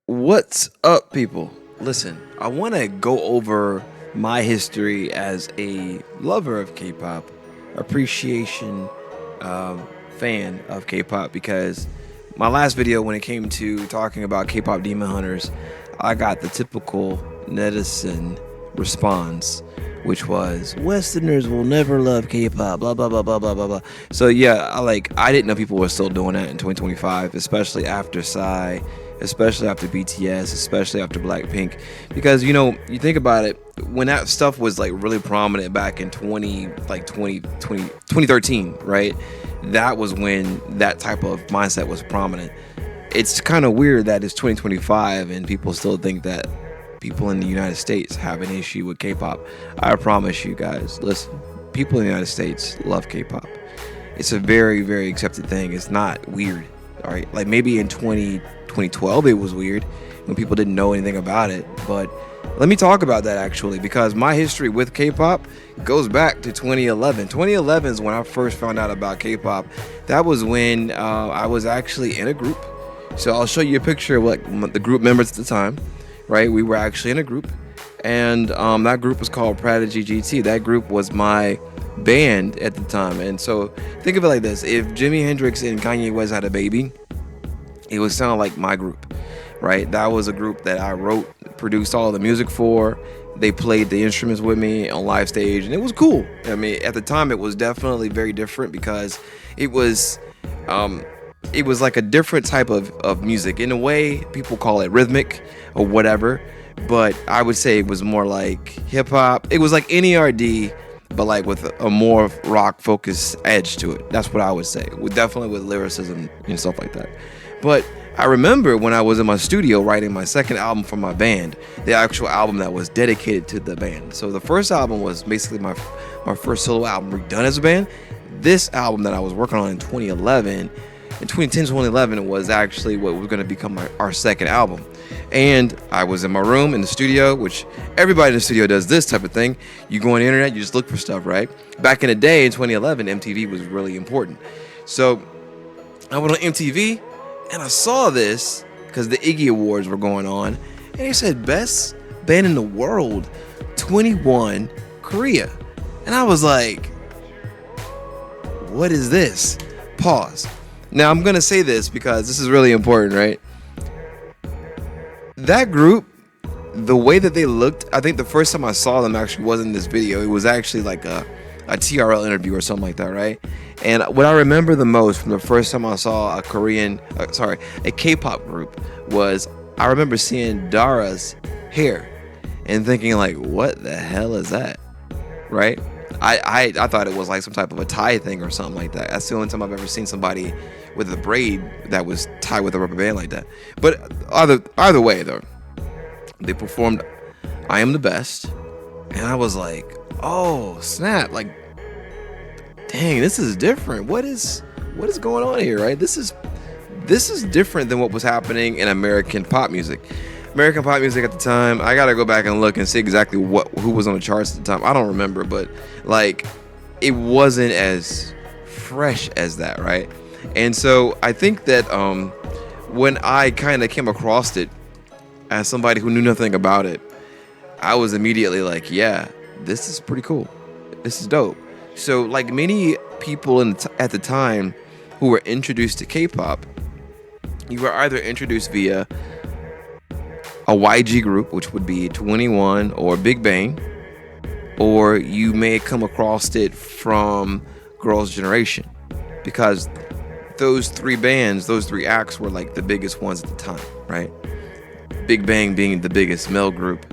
What's up, people? Listen, I want to go over my history as a lover of K-pop, appreciation fan of K-pop, because my last video, when it came to talking about K-pop demon hunters, I got the typical netizen response, which was Westerners will never love K-pop, blah blah blah blah blah blah blah. So yeah, I didn't know people were still doing that in 2025, especially after Psy, especially after BTS, especially after Blackpink, because you think about it, when that stuff was like really prominent back in 2013, right? That was when that type of mindset was prominent. It's kind of weird that it's 2025 and people still think that people in the United States have an issue with K-pop. I promise you guys, listen, people in the United States love K-pop. It's a very, very accepted thing. It's not weird, all right? Like maybe in 2012 it was weird when people didn't know anything about it, but let me talk about that actually, because my history with K-pop goes back to 2011. 2011 is when I first found out about K-pop. That was when I was actually in a group. So I'll show you a picture of like the group members at the time, right? We were actually in a group, and that group was called Prodigy GT. That group was my band at the time. And so think of it like this: if Jimi Hendrix and Kanye West had a baby, it would sound like my group, right? That was a group that I wrote, produced all the music for. They played the instruments with me on live stage, and it was cool. I mean, at the time, it was definitely very different because it was like a different type of music. In a way, people call it rhythmic or whatever, but I would say it was more like hip hop. It was like NERD, but like with a more rock focused edge to it. That's what I would say. Definitely with lyricism and stuff like that. But I remember when I was in my studio writing my second album for my band, the actual album that was dedicated to the band. So the first album was basically my first solo album redone as a band. This album that I was working on in 2011, in 2010, 2011, was actually what was going to become our second album. And I was in my room in the studio, which everybody in the studio does this type of thing. You go on the internet, you just look for stuff, right? Back in the day, in 2011, MTV was really important. So I went on MTV, and I saw this because the Iggy Awards were going on, and they said best band in the world, 21 Korea. And I was like, what is this? Pause. Now I'm gonna say this because this is really important, right? That group, the way that they looked, I think the first time I saw them actually wasn't in this video. It was actually like a TRL interview or something like that, right? And what I remember the most from the first time I saw a K-pop group was I remember seeing Dara's hair and thinking like, what the hell is that, right? I thought it was like some type of a tie thing or something like that. That's the only time I've ever seen somebody with a braid that was tied with a rubber band like that. But either way though, they performed I Am the Best, and I was like, oh snap, like dang, this is different. What is going on here, right? This is different than what was happening in American pop music. American pop music at the time, I gotta go back and look and see exactly who was on the charts at the time. I don't remember, but like it wasn't as fresh as that, right? And so I think that when I kind of came across it as somebody who knew nothing about it, I was immediately like, yeah, this is pretty cool. This is dope. So like many people at the time who were introduced to K-pop, you were either introduced via a YG group, which would be 21 or Big Bang, or you may come across it from Girls' Generation, because those three bands, those three acts were like the biggest ones at the time, right? Big Bang being the biggest male group.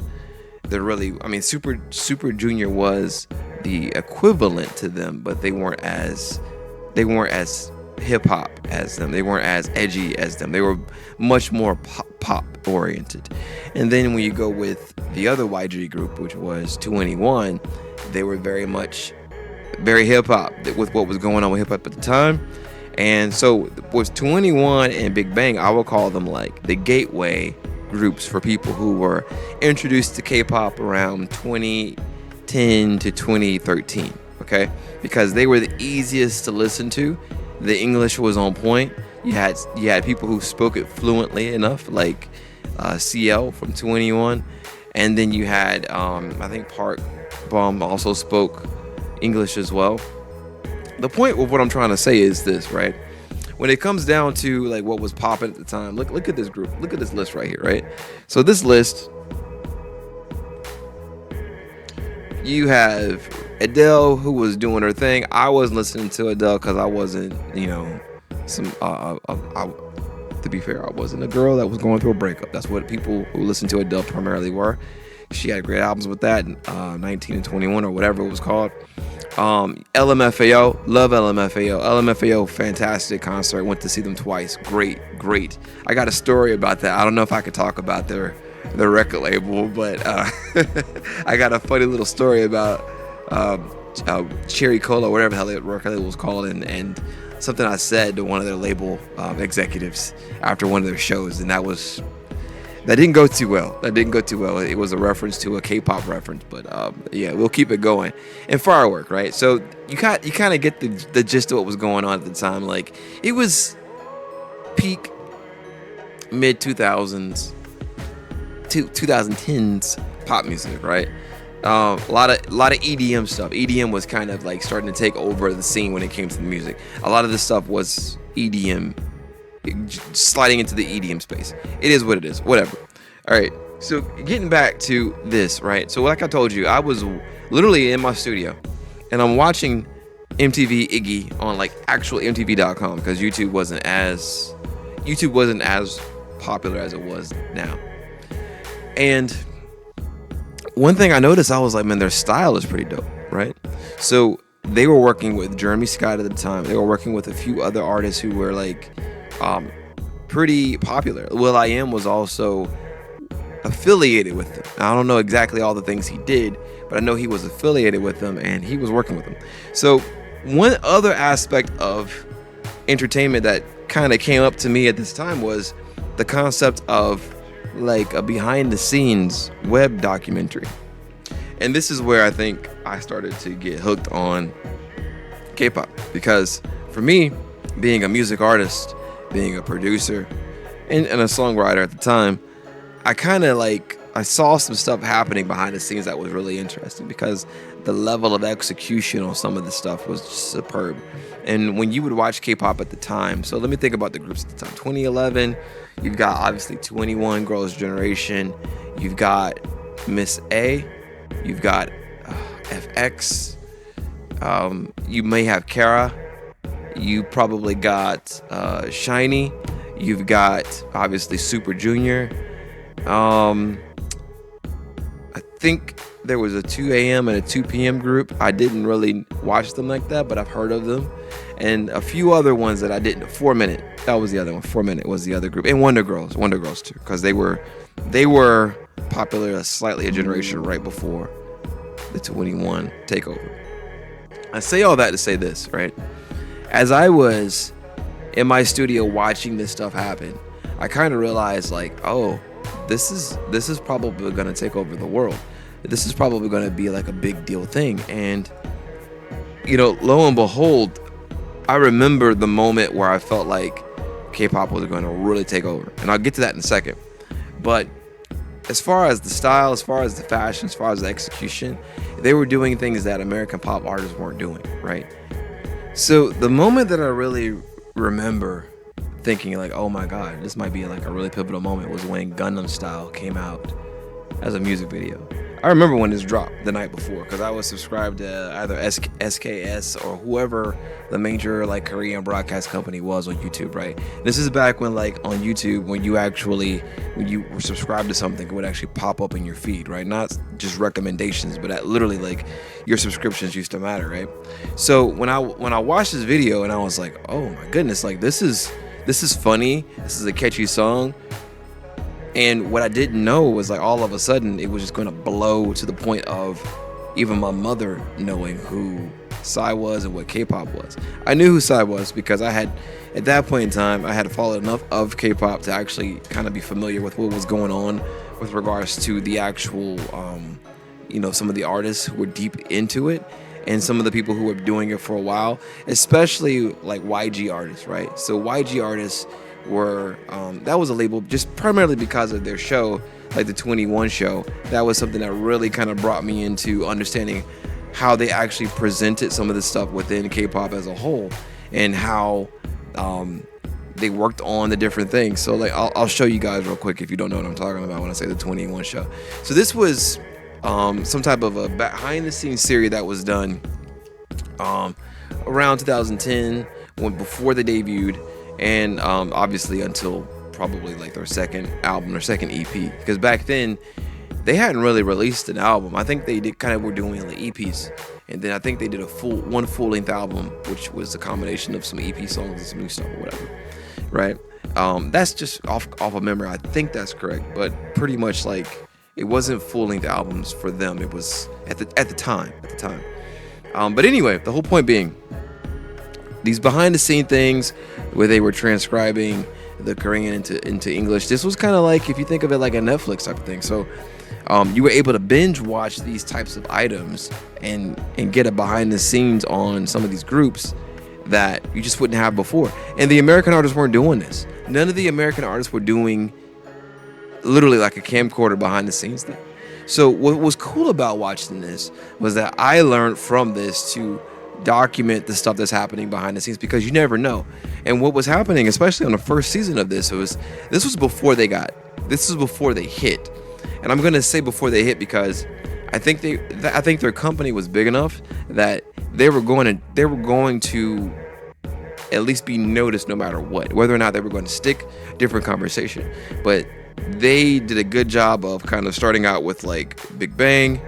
Super Junior was the equivalent to them, but they weren't as hip hop as them. They weren't as edgy as them. They were much more pop oriented. And then when you go with the other YG group, which was 2NE1, they were very hip hop with what was going on with hip hop at the time. And so with 2NE1 and Big Bang, I would call them like the gateway groups for people who were introduced to K-pop around 2010 to 2013, okay? Because they were the easiest to listen to. The English was on point. You had people who spoke it fluently enough, like CL from 21, and then you had I think Park Bum also spoke English as well. The point of what I'm trying to say is this, right? When it comes down to like what was popping at the time, look at this group, look at this list right here, right? So this list, you have Adele, who was doing her thing. I wasn't listening to Adele because I wasn't, some. To be fair, I wasn't a girl that was going through a breakup. That's what people who listen to Adele primarily were. She had great albums with that, 19 and 21 or whatever it was called. LMFAO, love LMFAO. LMFAO, fantastic concert. Went to see them twice. Great. I got a story about that. I don't know if I could talk about their record label, but I got a funny little story about Cherry Cola, whatever the hell that record label was called, and something I said to one of their label executives after one of their shows, and that didn't go too well. It was a reference to a K-pop reference, but yeah, we'll keep it going. And Firework, right? So you kind of get the gist of what was going on at the time. Like, it was peak mid 2000s, 2010s pop music, right? A lot of EDM stuff. EDM was kind of like starting to take over the scene when it came to the music. A lot of this stuff was EDM, sliding into the EDM space. It is what it is. Whatever. All right. So getting back to this, right? So like I told you, I was literally in my studio, and I'm watching MTV Iggy on like actual MTV.com because YouTube wasn't as popular as it was now. And one thing I noticed, I was like, man, their style is pretty dope, right? So they were working with Jeremy Scott at the time. They were working with a few other artists who were like pretty popular. will.i.am was also affiliated with them. I don't know exactly all the things he did, but I know he was affiliated with them and he was working with them. So one other aspect of entertainment that kind of came up to me at this time was the concept of like a behind the scenes web documentary. And this is where I think I started to get hooked on K-pop, because for me, being a music artist, being a producer and a songwriter at the time, I saw some stuff happening behind the scenes that was really interesting, because the level of execution on some of the stuff was superb. And when you would watch K-pop at the time, so let me think about the groups at the time. 2011, you've got obviously 21, Girls' Generation. You've got Miss A. You've got FX. You may have Kara. You probably got Shiny. You've got obviously Super Junior. I think there was a 2 a.m. and a 2 p.m. group. I didn't really watch them like that, but I've heard of them. And a few other ones that I didn't. 4 Minute, that was the other one. 4 Minute was the other group. And Wonder Girls too, because they were popular slightly a generation right before the 21 takeover. I say all that to say this, right? As I was in my studio watching this stuff happen, I kind of realized like, oh, this is probably going to take over the world. This is probably going to be like a big deal thing. And, lo and behold, I remember the moment where I felt like K-pop was going to really take over. And I'll get to that in a second. But as far as the style, as far as the fashion, as far as the execution, they were doing things that American pop artists weren't doing, right? So the moment that I really remember thinking like, oh my God, this might be like a really pivotal moment, was when Gangnam Style came out as a music video. I remember when this dropped the night before, because I was subscribed to either SKS or whoever the major like Korean broadcast company was on YouTube, right? This is back when like on YouTube, when you were subscribed to something, it would actually pop up in your feed, right? Not just recommendations, but literally like your subscriptions used to matter, right? So when I watched this video and I was like, oh my goodness, like this is funny, this is a catchy song. And what I didn't know was like all of a sudden it was just going to blow to the point of even my mother knowing who Psy was and what K-pop was. I knew who Psy was because at that point in time, I had followed enough of K-pop to actually kind of be familiar with what was going on with regards to the actual, some of the artists who were deep into it and some of the people who were doing it for a while, especially like YG artists, right? So YG artists were that was a label just primarily because of their show, like the 21 show. That was something that really kind of brought me into understanding how they actually presented some of the stuff within K-pop as a whole, and how they worked on the different things. So like I'll show you guys real quick if you don't know what I'm talking about when I say the 21 show. So this was some type of a behind the scenes series that was done around 2010, before they debuted, and obviously until probably like their second album or second EP, because back then they hadn't really released an album. I think they were doing like EPs, and then I think they did one full length album, which was a combination of some EP songs and some new stuff or whatever, right? That's just off of memory. I think that's correct, but pretty much like it wasn't full length albums for them. It was at the time. But anyway, the whole point being, these behind the scene things where they were transcribing the Korean into English. This was kind of like, if you think of it like a Netflix type of thing. So you were able to binge watch these types of items and get a behind the scenes on some of these groups that you just wouldn't have before. And the American artists weren't doing this. None of the American artists were doing literally like a camcorder behind the scenes thing. So what was cool about watching this was that I learned from this to document the stuff that's happening behind the scenes, because you never know. And what was happening, especially on the first season of this was before they hit. And I'm gonna say before they hit because I think their company was big enough that they were going to at least be noticed no matter what, whether or not they were going to stick. Different conversation, but they did a good job of kind of starting out with like Big Bang,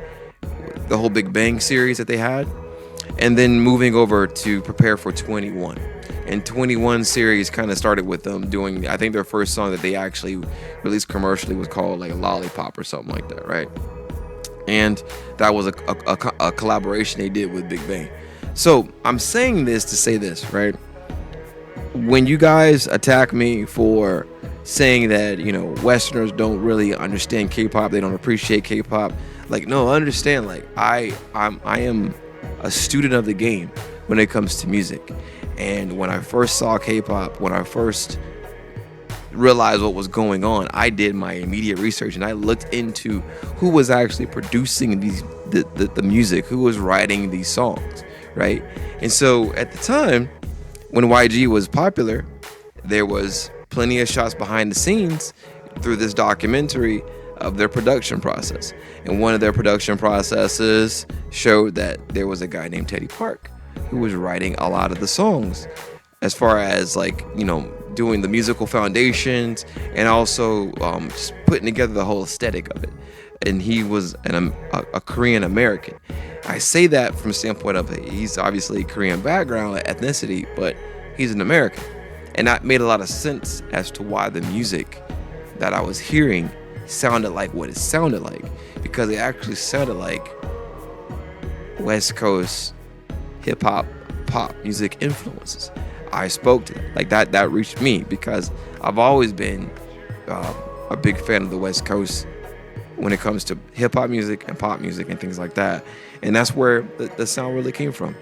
the whole Big Bang series that they had, and then moving over to prepare for 21. And 21 series kind of started with them doing, I think their first song that they actually released commercially was called like Lollipop or something like that, right? And that was a collaboration they did with Big Bang. So I'm saying this to say this, right? When you guys attack me for saying that, Westerners don't really understand K-pop, they don't appreciate K-pop, like, no, understand, like, I am a student of the game when it comes to music. And when I first saw K-pop, when I first realized what was going on, I did my immediate research and I looked into who was actually producing the music, who was writing these songs, right? And so at the time when YG was popular, there was plenty of shots behind the scenes through this documentary of their production process. And one of their production processes showed that there was a guy named Teddy Park who was writing a lot of the songs, as far as like, doing the musical foundations and also just putting together the whole aesthetic of it. And he was a Korean American. I say that from the standpoint of he's obviously Korean background, ethnicity, but he's an American. And that made a lot of sense as to why the music that I was hearing sounded like what it sounded like, because it actually sounded like West Coast hip-hop, pop music influences. I spoke to that. Like that reached me because I've always been a big fan of the West Coast when it comes to hip-hop music and pop music and things like that. And that's where the sound really came from.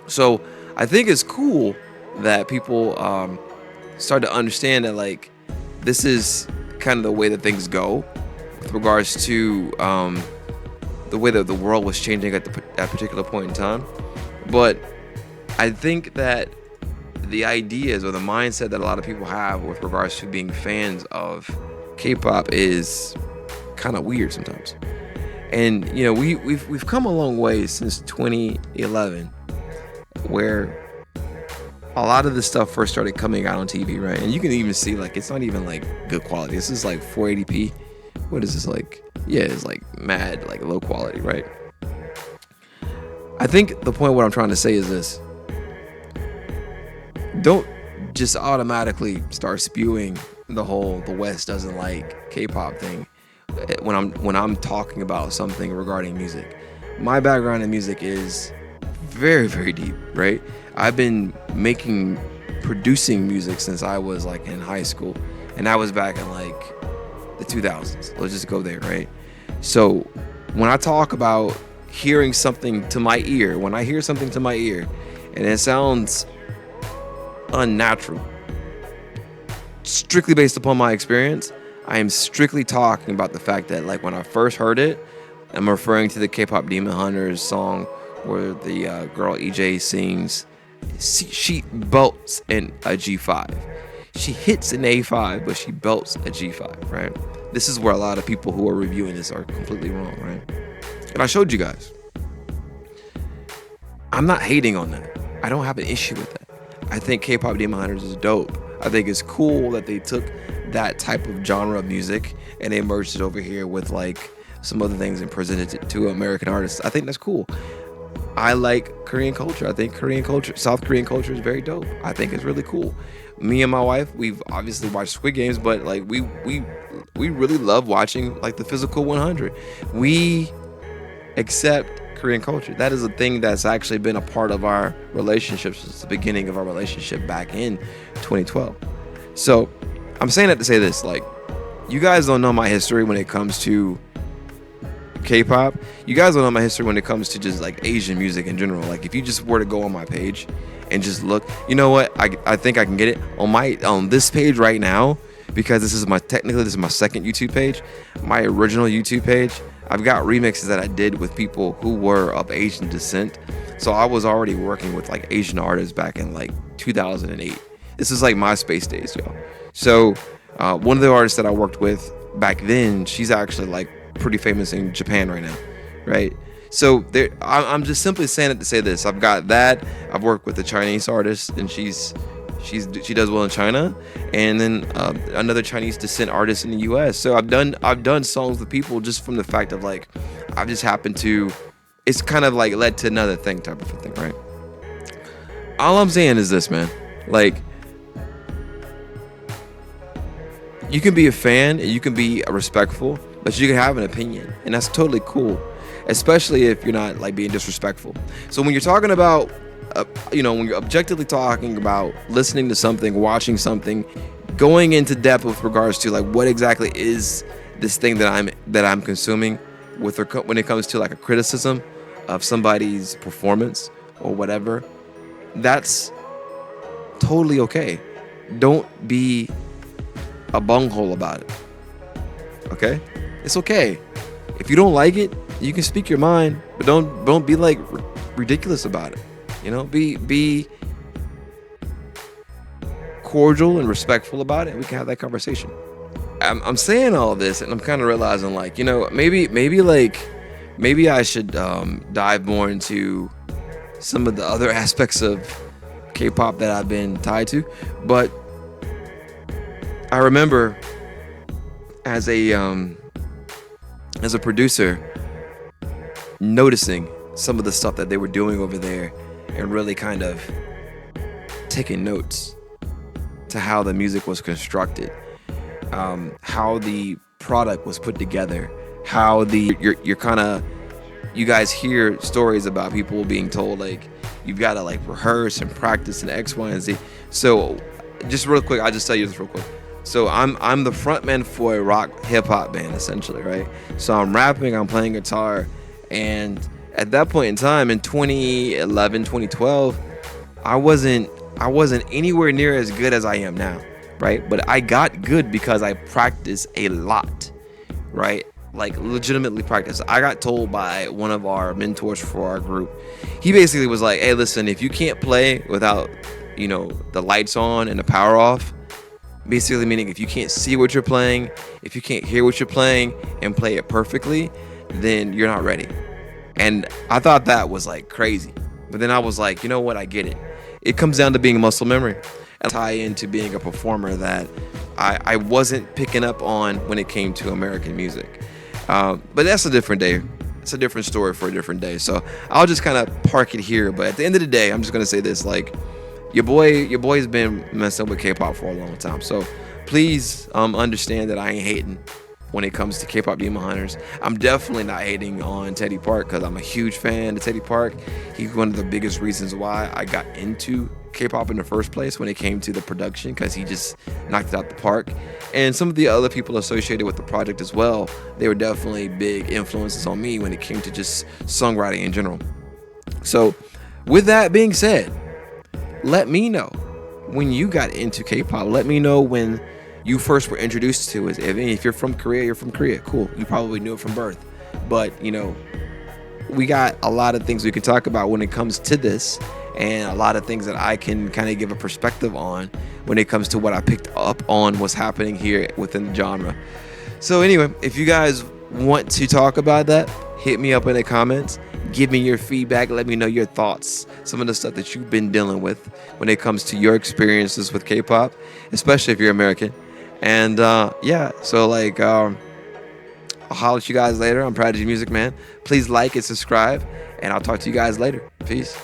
So I think it's cool that people start to understand that, like, this is kind of the way that things go with regards to the way that the world was changing at that particular point in time. But I think that the ideas or the mindset that a lot of people have with regards to being fans of K-pop is kind of weird sometimes. And we've come a long way since 2011, where a lot of this stuff first started coming out on TV, right? And you can even see, like, it's not even like good quality. This is like 480p. What is this like? Yeah, it's like mad, like low quality, right? I think the point what I'm trying to say is this: don't just automatically start spewing the West doesn't like K-pop thing when I'm talking about something regarding music. My background in music is very, very deep, right? I've been producing music since I was like in high school, and that was back in like the 2000s. Let's just go there, right? So when I talk about hearing something to my ear, when I hear something to my ear and it sounds unnatural, strictly based upon my experience. I am strictly talking about the fact that like when I first heard it, I'm referring to the K-pop Demon Hunters song where the girl EJ sings. She belts in a G5. She hits an A5, but she belts a G5, right? This is where a lot of people who are reviewing this are completely wrong, right? And I showed you guys. I'm not hating on that. I don't have an issue with that. I think K-pop Demon Hunters is dope. I think it's cool that they took that type of genre of music and they merged it over here with like some other things and presented it to American artists. I think that's cool. I like Korean culture. I think Korean culture, South Korean culture is very dope. I think it's really cool. Me and my wife, we've obviously watched Squid Games, but like we really love watching like the Physical 100. We accept Korean culture. That is a thing that's actually been a part of our relationship since the beginning of our relationship back in 2012. So I'm saying that to say this, like, you guys don't know my history when it comes to K-pop. You guys don't know my history when it comes to just like Asian music in general. Like if you just were to go on my page and just look, you know what? I think I can get it on this page right now, because this is my second YouTube page. My original YouTube page, I've got remixes that I did with people who were of Asian descent. So I was already working with like Asian artists back in like 2008. This is like MySpace days, y'all. So one of the artists that I worked with back then, she's actually like pretty famous in Japan right now, right? So there, I'm just simply saying it to say this. I've got that. I've worked with a Chinese artist, and she does well in China, and then another Chinese descent artist in the U.S. So I've done songs with people just from the fact of like I've just happened to. It's kind of like led to another thing type of a thing, right? All I'm saying is this, man. Like, you can be a fan and you can be respectful, but you can have an opinion, and that's totally cool, especially if you're not like being disrespectful. So when you're talking about, when you're objectively talking about listening to something, watching something, going into depth with regards to like what exactly is this thing that I'm consuming, when it comes to like a criticism of somebody's performance or whatever, that's totally okay. Don't be a bunghole about it. Okay? It's okay. If you don't like it, you can speak your mind, but don't be like ridiculous about it. You know, be cordial and respectful about it, and we can have that conversation. I'm saying all this, and I'm kind of realizing, like, you know, maybe I should dive more into some of the other aspects of K-pop that I've been tied to. But I remember as a producer noticing some of the stuff that they were doing over there and really kind of taking notes to how the music was constructed, how the product was put together, how you guys hear stories about people being told like you've got to like rehearse and practice and X, Y, and Z. So just real quick, I'll just tell you this real quick. So I'm the frontman for a rock hip hop band, essentially, right? So I'm rapping, I'm playing guitar, and at that point in time in 2011, 2012, I wasn't anywhere near as good as I am now, right? But I got good because I practiced a lot, right? Like legitimately practice. I got told by one of our mentors for our group, he basically was like, hey, listen, if you can't play without, the lights on and the power off, basically meaning if you can't see what you're playing, if you can't hear what you're playing and play it perfectly, then you're not ready. And I thought that was like crazy. But then I was like, you know what? I get it. It comes down to being muscle memory and tie into being a performer that I wasn't picking up on when it came to American music. But that's a different day. It's a different story for a different day. So I'll just kind of park it here. But at the end of the day, I'm just going to say this, like, your boy's been messing with K-pop for a long time. So please understand that I ain't hating when it comes to K-pop Demon Hunters. I'm definitely not hating on Teddy Park because I'm a huge fan of Teddy Park. He's one of the biggest reasons why I got into K-pop in the first place when it came to the production, because he just knocked it out the park. And some of the other people associated with the project as well, they were definitely big influences on me when it came to just songwriting in general. So with that being said, let me know when you got into K-pop. Let me know when you first were introduced to. Is if you're from Korea, you're from Korea. Cool. You probably knew it from birth. But, we got a lot of things we can talk about when it comes to this, and a lot of things that I can kind of give a perspective on when it comes to what I picked up on what's happening here within the genre. So anyway, if you guys want to talk about that, hit me up in the comments. Give me your feedback. Let me know your thoughts. Some of the stuff that you've been dealing with when it comes to your experiences with K-pop, especially if you're American. And yeah, so I'll holler at you guys later. I'm Prodigy Music Man. Please like and subscribe, and I'll talk to you guys later. Peace.